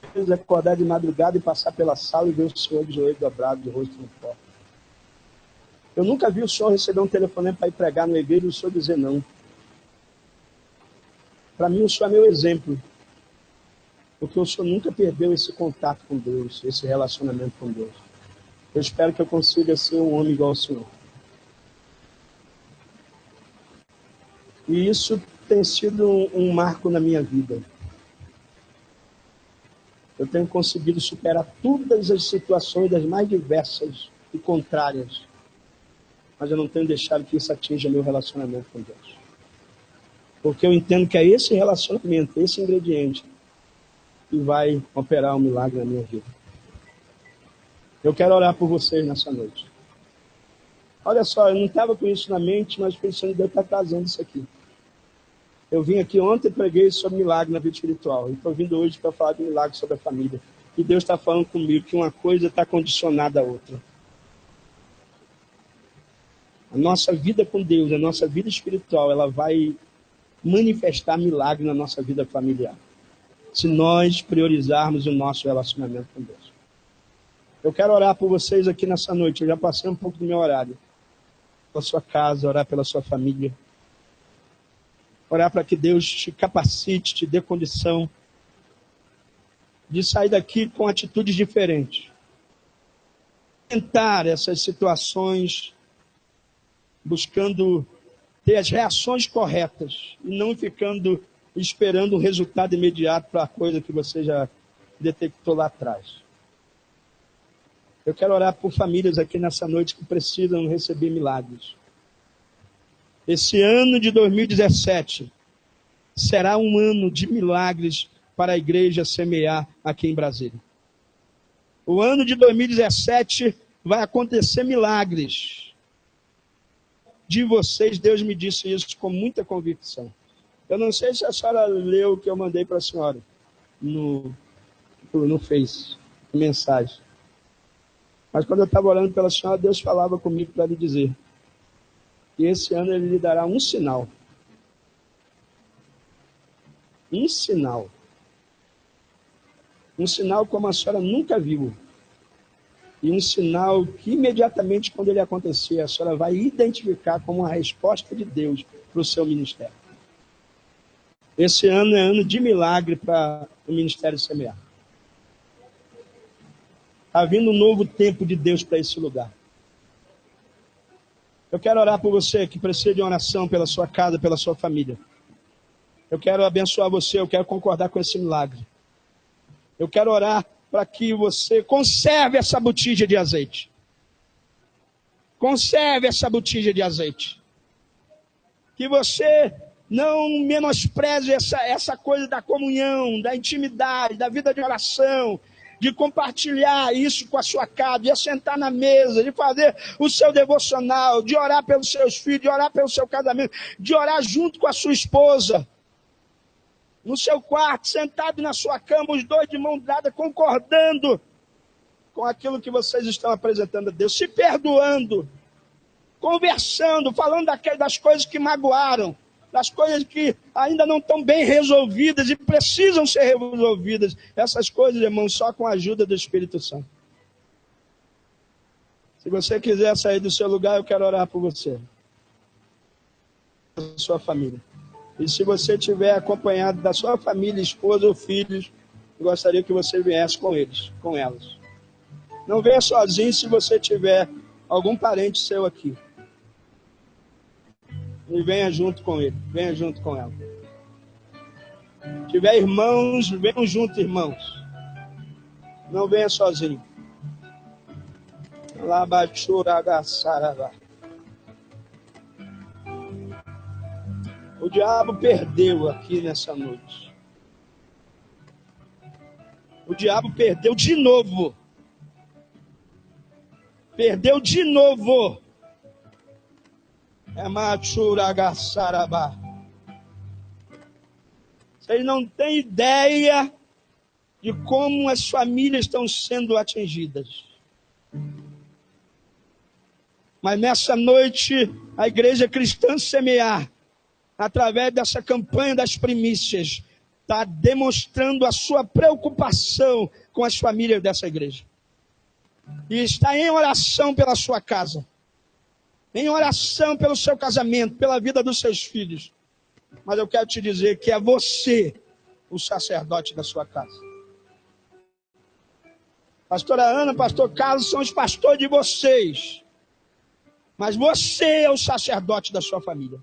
Às vezes acordar de madrugada e passar pela sala e ver o senhor de joelho dobrado, de rosto no pó. Eu nunca vi o senhor receber um telefonema para ir pregar no igreja e o senhor dizer não. Para mim, o senhor é meu exemplo. Porque o senhor nunca perdeu esse contato com Deus, esse relacionamento com Deus. Eu espero que eu consiga ser um homem igual ao senhor. E isso tem sido um marco na minha vida. Eu tenho conseguido superar todas as situações das mais diversas e contrárias. Mas eu não tenho deixado que isso atinja meu relacionamento com Deus. Porque eu entendo que é esse relacionamento, esse ingrediente, que vai operar um milagre na minha vida. Eu quero orar por vocês nessa noite. Olha só, eu não estava com isso na mente, mas pensando que Deus está trazendo isso aqui. Eu vim aqui ontem e preguei sobre milagre na vida espiritual. E estou vindo hoje para falar de milagre sobre a família. E Deus está falando comigo que uma coisa está condicionada à outra. A nossa vida com Deus, a nossa vida espiritual, ela vai manifestar milagre na nossa vida familiar. Se nós priorizarmos o nosso relacionamento com Deus. Eu quero orar por vocês aqui nessa noite. Eu já passei um pouco do meu horário. Pela sua casa, orar pela sua família. Orar para que Deus te capacite, te dê condição de sair daqui com atitudes diferentes. Tentar essas situações, buscando ter as reações corretas e não ficando esperando um resultado imediato para a coisa que você já detectou lá atrás. Eu quero orar por famílias aqui nessa noite que precisam receber milagres. Esse ano de 2017 será um ano de milagres para a igreja semear aqui em Brasília. O ano de 2017 vai acontecer milagres. De vocês, Deus me disse isso com muita convicção. Eu não sei se a senhora leu o que eu mandei para a senhora no Face, mensagem. Mas quando eu estava orando pela senhora, Deus falava comigo para lhe dizer que esse ano Ele lhe dará um sinal. Um sinal. Um sinal como a senhora nunca viu. E um sinal que imediatamente quando ele acontecer, a senhora vai identificar como uma resposta de Deus para o seu ministério. Esse ano é ano de milagre para o Ministério Semear. Está vindo um novo tempo de Deus para esse lugar. Eu quero orar por você que precisa de uma oração pela sua casa, pela sua família. Eu quero abençoar você, eu quero concordar com esse milagre. Eu quero orar para que você conserve essa botija de azeite. Conserve essa botija de azeite. Que você não menospreze essa coisa da comunhão, da intimidade, da vida de oração, de compartilhar isso com a sua casa, de assentar na mesa, de fazer o seu devocional, de orar pelos seus filhos, de orar pelo seu casamento, de orar junto com a sua esposa. No seu quarto, sentado na sua cama, os dois de mão dada, concordando com aquilo que vocês estão apresentando a Deus, se perdoando, conversando, falando das coisas que magoaram, das coisas que ainda não estão bem resolvidas e precisam ser resolvidas. Essas coisas, irmãos, só com a ajuda do Espírito Santo. Se você quiser sair do seu lugar, eu quero orar por você, pela sua família. E se você estiver acompanhado da sua família, esposa ou filhos, eu gostaria que você viesse com eles, com elas. Não venha sozinho se você tiver algum parente seu aqui. E venha junto com ele, venha junto com ela. Se tiver irmãos, venham junto, irmãos. Não venha sozinho. O diabo perdeu aqui nessa noite. O diabo perdeu de novo. Perdeu de novo. É machuragaçarabá. Vocês não têm ideia de como as famílias estão sendo atingidas. Mas nessa noite, a Igreja Cristã Semear, através dessa campanha das primícias, está demonstrando a sua preocupação com as famílias dessa igreja. E está em oração pela sua casa, em oração pelo seu casamento, pela vida dos seus filhos. Mas eu quero te dizer que é você o sacerdote da sua casa. Pastora Ana, pastor Carlos são os pastores de vocês. Mas você é o sacerdote da sua família.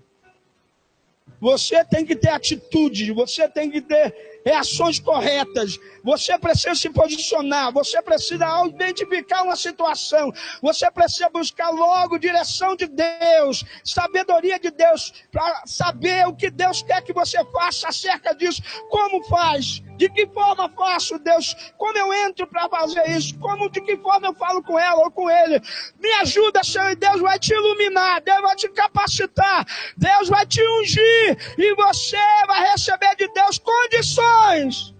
Você tem que ter atitude, você tem que ter reações corretas, você precisa se posicionar, você precisa identificar uma situação, você precisa buscar logo direção de Deus, sabedoria de Deus, para saber o que Deus quer que você faça acerca disso, como faz, de que forma faço, Deus, como eu entro para fazer isso, de que forma eu falo com ela ou com ele, me ajuda, Senhor, e Deus vai te iluminar, Deus vai te capacitar, Deus vai te ungir, e você vai receber de Deus condições,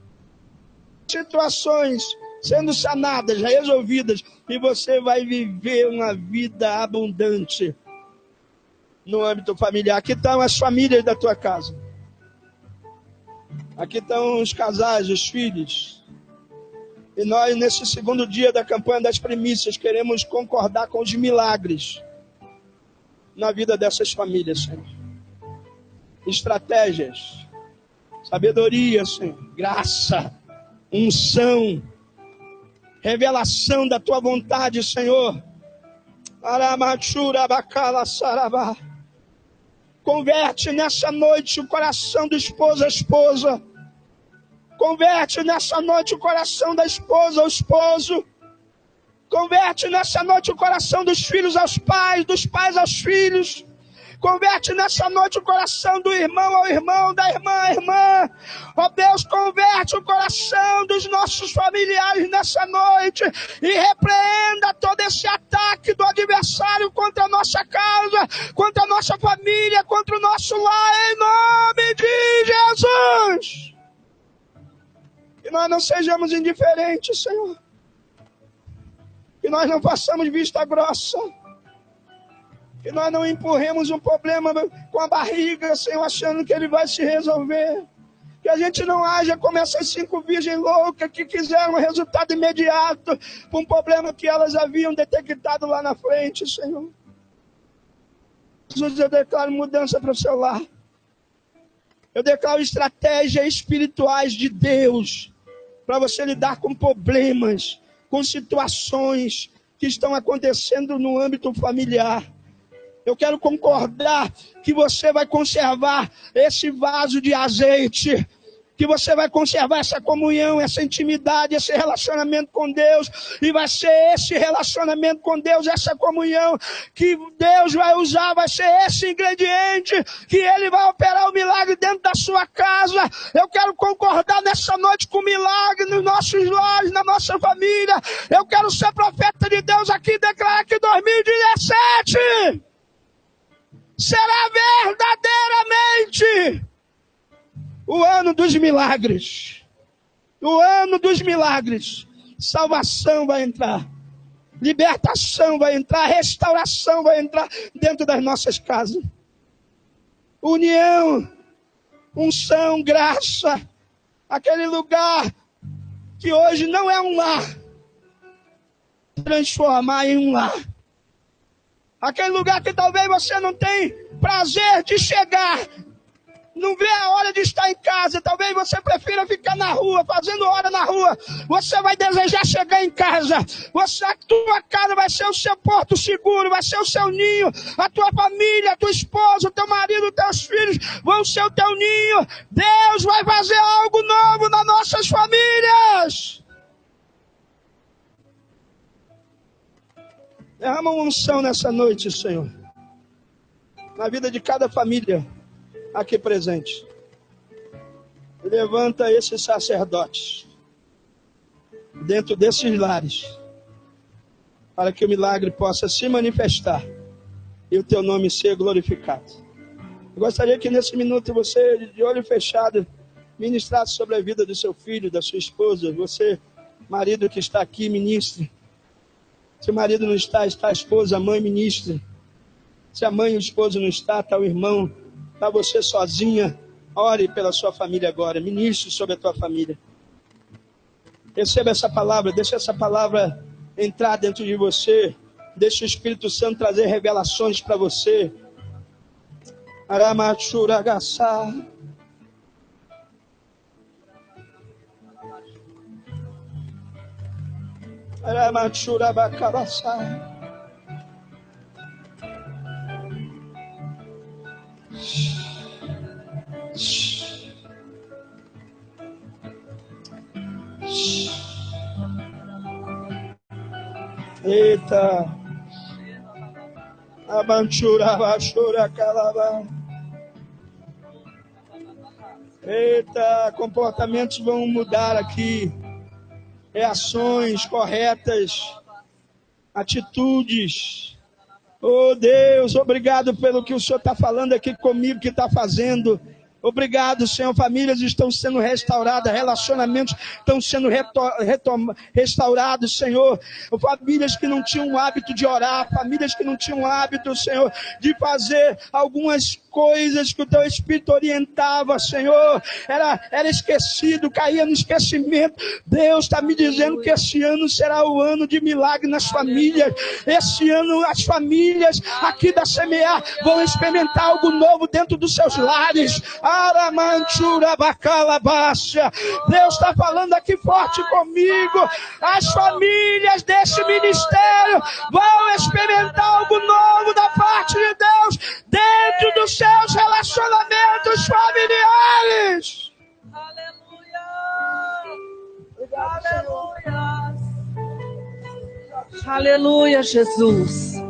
situações sendo sanadas, resolvidas, e você vai viver uma vida abundante no âmbito familiar. Aqui estão as famílias da tua casa, aqui estão os casais, os filhos, e nós nesse segundo dia da campanha das primícias queremos concordar com os milagres na vida dessas famílias, Senhor. Estratégias, sabedoria, Senhor, graça, unção, revelação da tua vontade, Senhor. Converte nessa noite o coração do esposo à esposa. Converte nessa noite o coração da esposa ao esposo. Converte nessa noite o coração dos filhos aos pais, dos pais aos filhos. Converte nessa noite o coração do irmão ao irmão, da irmã à irmã. Ó Deus, converte o coração dos nossos familiares nessa noite e repreenda todo esse ataque do adversário contra a nossa casa, contra a nossa família, contra o nosso lar, em nome de Jesus. Que nós não sejamos indiferentes, Senhor. Que nós não façamos vista grossa. Que nós não empurremos um problema com a barriga, Senhor, achando que ele vai se resolver. Que a gente não haja como essas 5 virgens loucas que quiseram um resultado imediato para um problema que elas haviam detectado lá na frente, Senhor. Jesus, eu declaro mudança para o seu lar. Eu declaro estratégias espirituais de Deus para você lidar com problemas, com situações que estão acontecendo no âmbito familiar. Eu quero concordar que você vai conservar esse vaso de azeite, que você vai conservar essa comunhão, essa intimidade, esse relacionamento com Deus, e vai ser esse relacionamento com Deus, essa comunhão que Deus vai usar, vai ser esse ingrediente que Ele vai operar o milagre dentro da sua casa. Eu quero concordar nessa noite com o milagre nos nossos lares, na nossa família. Eu quero ser profeta de Deus aqui e declarar que 2017 será verdadeiramente o ano dos milagres. O ano dos milagres. Salvação vai entrar. Libertação vai entrar. Restauração vai entrar dentro das nossas casas. União, unção, graça. Aquele lugar que hoje não é um lar. Transformar em um lar. Aquele lugar que talvez você não tem prazer de chegar, não vê a hora de estar em casa, talvez você prefira ficar na rua, fazendo hora na rua. Você vai desejar chegar em casa. A tua casa vai ser o seu porto seguro, vai ser o seu ninho. A tua família, a tua esposa, o teu marido, os teus filhos vão ser o teu ninho. Deus vai fazer algo novo nas nossas famílias. Derrama uma unção nessa noite, Senhor, na vida de cada família aqui presente. Levanta esses sacerdotes dentro desses lares para que o milagre possa se manifestar e o teu nome ser glorificado. Eu gostaria que nesse minuto você, de olho fechado, ministrasse sobre a vida do seu filho, da sua esposa. Você, marido que está aqui, ministre. Se o marido não está, está a esposa, a mãe, ministre. Se a mãe e o esposo não está, está o irmão, está você sozinha. Ore pela sua família agora, ministre sobre a tua família. Receba essa palavra, deixa essa palavra entrar dentro de você. Deixa o Espírito Santo trazer revelações para você. Aramachuragassá. Aramachurabacabassá. Eita. Abanchurabachuracalabá. Eita, comportamentos vão mudar aqui. Reações corretas. Atitudes. Oh Deus, obrigado pelo que o Senhor está falando aqui comigo, que está fazendo. Obrigado, Senhor. Famílias estão sendo restauradas, relacionamentos estão sendo restaurados, Senhor. Famílias que não tinham o hábito de orar, famílias que não tinham o hábito, Senhor, de fazer algumas coisas que o Teu Espírito orientava, Senhor. Era esquecido, caía no esquecimento. Deus está me dizendo que esse ano será o ano de milagre nas famílias. Esse ano as famílias aqui da Semear vão experimentar algo novo dentro dos seus lares. Deus está falando aqui forte comigo. As famílias desse ministério vão experimentar algo novo da parte de Deus dentro dos seus relacionamentos familiares. Aleluia! Obrigado, aleluia! Aleluia, Jesus!